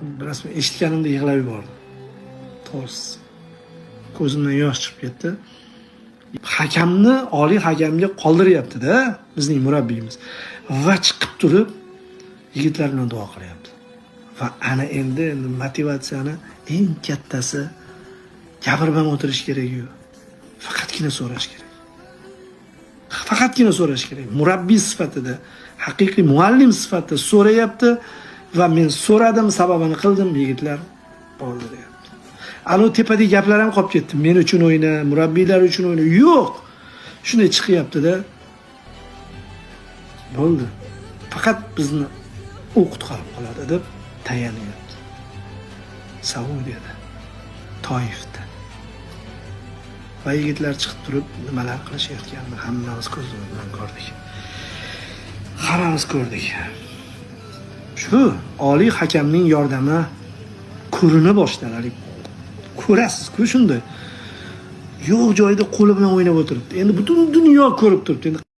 Biroz eshitganimda yig'lab yubordim. To'g'risi. Ko'zimdan yosh chiqib ketdi. Hakamni oliy hakamga qoldiryapti-da bizning murabbiyimiz. Va chiqib turib yigitlar bilan duo qilyapti. Va ana endi motivatsiyani eng kattasi gapirmay o'tirish kerak-ku. Faqatgina so'rash kerak. Faqatgina so'rash kerak. Murabbiy sifatida, haqiqiy muallim sifatida so'rayapti va men so'radim, sababini qildim, yigitlar bo'ldi deyapti. Alo tepadagi gaplar ham qolib ketdi. Men uchun o'yna, murabbiylar uchun o'yna. Yo'q. Shunday chiqyapti-da. Bo'ldi. Faqat bizni u qutqarib qoladi deb tayyorlayapti. Saudiyada, Toifda. Va yigitlar chiqib turib nimalar qilishayotganini hammamiz ko'zimiz bilan ko'rdik. Hammamiz ko'rdik. Shu oliy hakamning yordami ko'rina boshladi. Ko'rasiz-ku shunda. Yo'q joyda qo'li bilan o'ynab o'tiribdi. Endi butun dunyo ko'rib turibdi. Endi